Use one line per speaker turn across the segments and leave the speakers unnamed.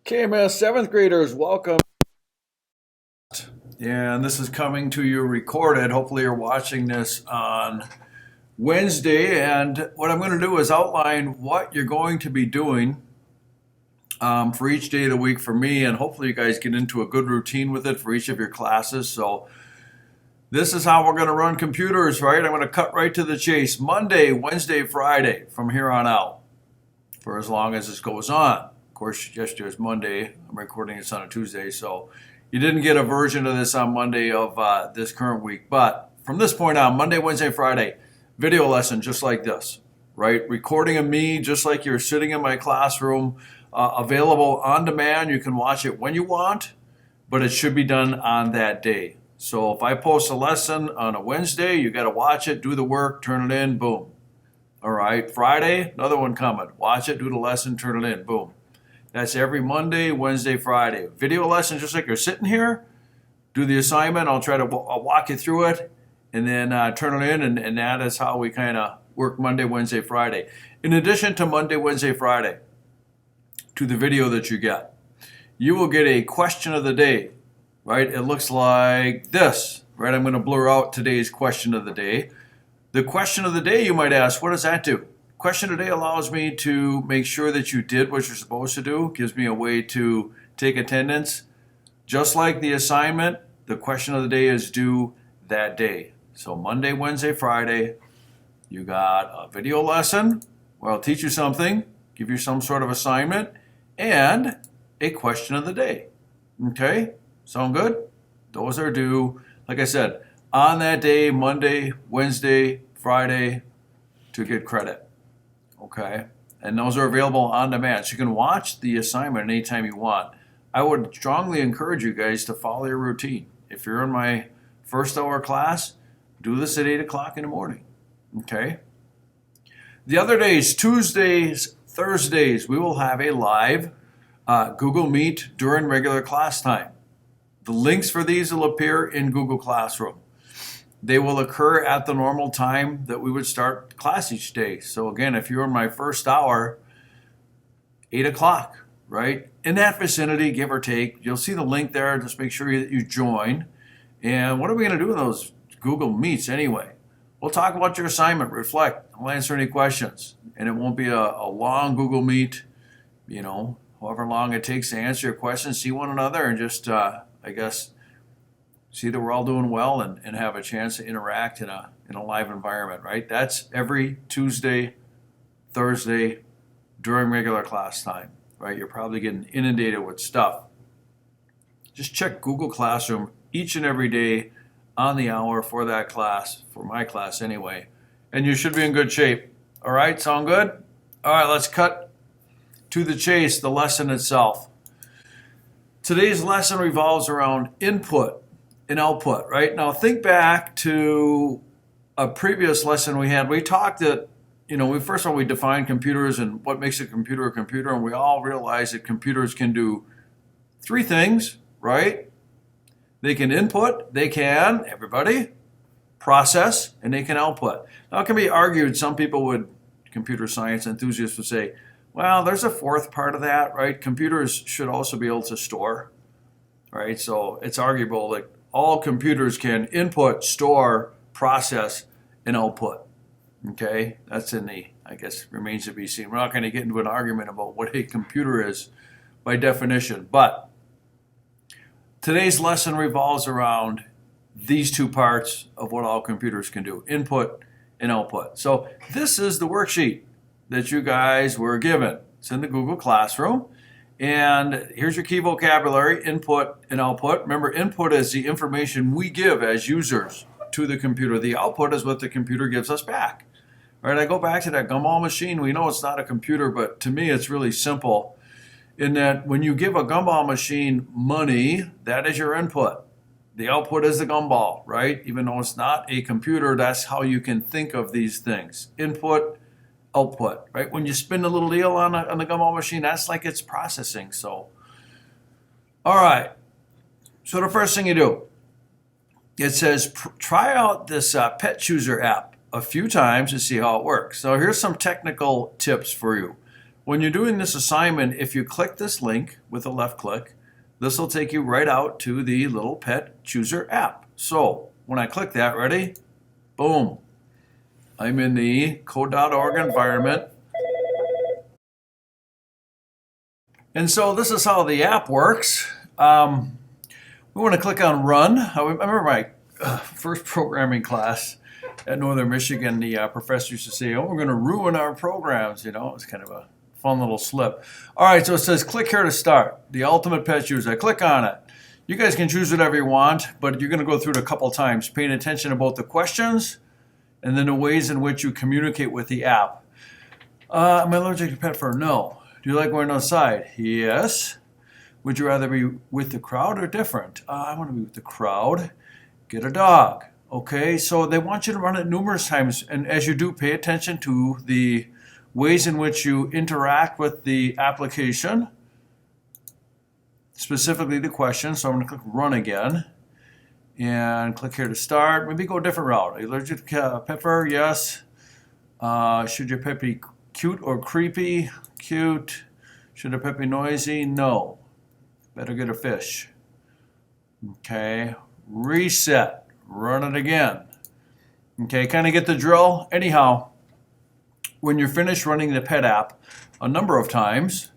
KMS 7th graders, welcome. And this is coming to you recorded. Hopefully you're watching this on Wednesday. And what I'm going to do is outline what you're going to be doing for each day of the week for me. And hopefully you guys get into a good routine with it for each of your classes. So this is how we're going to run computers, right? I'm going to cut right to the chase. Monday, Wednesday, Friday from here on out for as long as this goes on. Of course, yesterday was Monday. I'm recording this on a Tuesday, so you didn't get a version of this on Monday of this current week. But from this point on, Monday, Wednesday, Friday, video lesson just like this, right? Recording of me just like you're sitting in my classroom, available on demand. You can watch it when you want, but it should be done on that day. So if I post a lesson on a Wednesday, you got to watch it, do the work, turn it in, boom. All right, Friday, another one coming. Watch it, do the lesson, turn it in, boom. That's every Monday, Wednesday, Friday. Video lesson, just like you're sitting here. Do the assignment. I'll try to walk you through it and then turn it in. And that is how we kind of work Monday, Wednesday, Friday. In addition to Monday, Wednesday, Friday, to the video that you get, you will get a question of the day, right? It looks like this, right? I'm going to blur out today's question of the day. The question of the day, you might ask, what does that do? Question of the day allows me to make sure that you did what you're supposed to do. Gives me a way to take attendance. Just like the assignment, the question of the day is due that day. So Monday, Wednesday, Friday, you got a video lesson where I'll teach you something, give you some sort of assignment, and a question of the day. Okay? Sound good? Those are due, like I said, on that day, Monday, Wednesday, Friday, to get credit. Okay, and those are available on demand. So you can watch the assignment anytime you want. I would strongly encourage you guys to follow your routine. If you're in my first hour class, do this at 8 o'clock in the morning. Okay? The other days, Tuesdays, Thursdays, we will have a live Google Meet during regular class time. The links for these will appear in Google Classroom. They will occur at the normal time that we would start class each day. So again, if you're in my first hour, 8 o'clock, right? In that vicinity, give or take, you'll see the link there. Just make sure that you join. And what are we going to do in those Google Meets anyway? We'll talk about your assignment, reflect, I'll answer any questions. And it won't be a long Google Meet, however long it takes to answer your questions, see one another, and just, see that we're all doing well and have a chance to interact in a live environment, right? That's every Tuesday, Thursday during regular class time, right? You're probably getting inundated with stuff. Just check Google Classroom each and every day on the hour for that class, for my class anyway, and you should be in good shape. All right, sound good? All right, let's cut to the chase, the lesson itself. Today's lesson revolves around input and output, right? Now think back to a previous lesson we had. We talked that, first of all, we defined computers and what makes a computer, and we all realize that computers can do three things, right? They can input, they can, everybody, process, and they can output. Now it can be argued, some people would, computer science enthusiasts would say, well, there's a fourth part of that, right? Computers should also be able to store, right? So it's arguable that all computers can input, store, process, and output. Okay, that's remains to be seen. We're not going to get into an argument about what a computer is by definition, but today's lesson revolves around these two parts of what all computers can do, input and output. So this is the worksheet that you guys were given. It's in the Google Classroom. And here's your key vocabulary, input and output. Remember, input is the information we give as users to the computer. The output is what the computer gives us back. All right, I go back to that gumball machine. We know it's not a computer, but to me it's really simple in that when you give a gumball machine money, that is your input. The output is the gumball, right? Even though it's not a computer, that's how you can think of these things. Input, output, right? When you spin the little deal on the gumball machine, that's like it's processing. So, all right. So the first thing you do, it says try out this Pet Chooser app a few times to see how it works. So here's some technical tips for you. when you're doing this assignment, if you click this link with a left click, this will take you right out to the little pet chooser app. So when I click that, ready? Boom. I'm in the code.org environment. And so this is how the app works. We want to click on Run. I remember my first programming class at Northern Michigan, the professor used to say, oh, we're going to ruin our programs. You know, it's kind of a fun little slip. All right, so it says click here to start. The ultimate pet chooser. I click on it. You guys can choose whatever you want, but you're going to go through it a couple times, paying attention to both the questions and then the ways in which you communicate with the app. Am I allergic to pet fur? No. Do you like going outside? Yes. Would you rather be with the crowd or different? I want to be with the crowd. Get a dog. Okay, so they want you to run it numerous times, and as you do, pay attention to the ways in which you interact with the application, specifically the question. So I'm going to click Run again, and click here to start. Maybe go a different route. Are you allergic to pet fur? Yes. Should your pet be cute or creepy? Cute. Should a pet be noisy? No. Better get a fish. Okay, reset. Run it again. Okay, kind of get the drill. Anyhow, when you're finished running the pet app a number of times,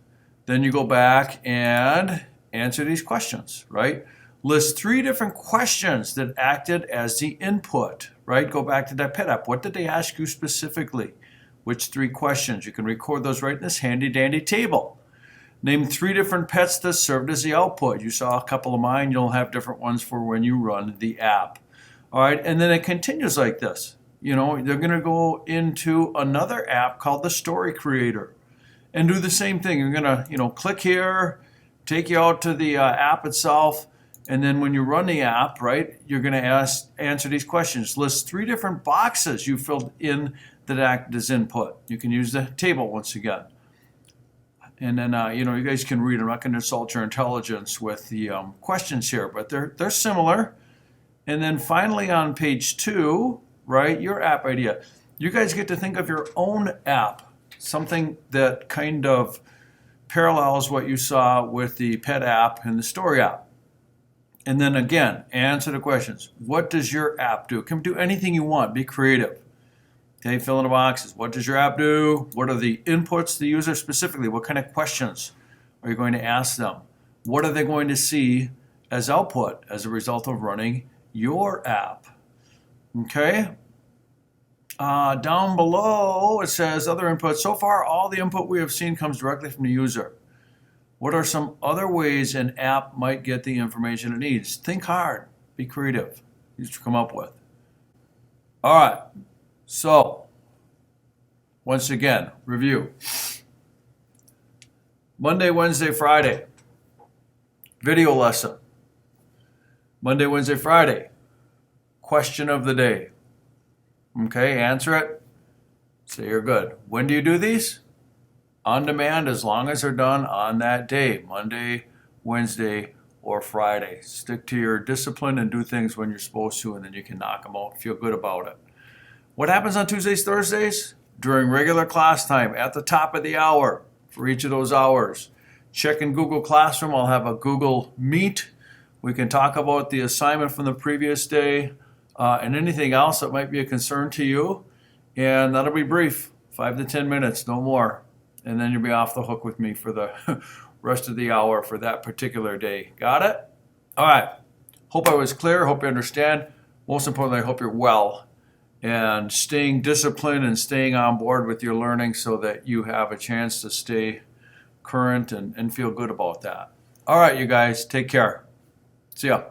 then you go back and answer these questions, right? List 3 different questions that acted as the input, right? Go back to that pet app. What did they ask you specifically? Which 3 questions? You can record those right in this handy dandy table. Name 3 different pets that served as the output. You saw a couple of mine. You'll have different ones for when you run the app. All right, and then it continues like this. You know, they're going to go into another app called the Story Creator and do the same thing. You're going to, you know, click here, take you out to the app itself, and then when you run the app, right, you're going to answer these questions. List 3 different boxes you filled in that act as input. You can use the table once again. And then, you know, you guys can read. I'm not going to insult your intelligence with the questions here, but they're similar. And then finally on page 2, right, your app idea. You guys get to think of your own app, something that kind of parallels what you saw with the pet app and the story app. And then again, answer the questions. What does your app do? It can do anything you want. Be creative. Okay, fill in the boxes. What does your app do? What are the inputs to the user specifically? What kind of questions are you going to ask them? What are they going to see as output as a result of running your app? Okay. Down below it says other inputs. So far, all the input we have seen comes directly from the user. What are some other ways an app might get the information it needs? Think hard. Be creative. You should come up with. All right. So, once again, review. Monday, Wednesday, Friday. Video lesson. Monday, Wednesday, Friday. Question of the day. Okay, answer it. Say you're good. When do you do these? On demand, as long as they're done on that day. Monday, Wednesday, or Friday. Stick to your discipline and do things when you're supposed to, and then you can knock them out. Feel good about it. What happens on Tuesdays, Thursdays? During regular class time, at the top of the hour for each of those hours. Check in Google Classroom. I'll have a Google Meet. We can talk about the assignment from the previous day and anything else that might be a concern to you. And that'll be brief, 5 to 10 minutes, no more. And then you'll be off the hook with me for the rest of the hour for that particular day. Got it? All right. Hope I was clear. Hope you understand. Most importantly, I hope you're well and staying disciplined and staying on board with your learning so that you have a chance to stay current and feel good about that. All right, you guys, take care. See ya.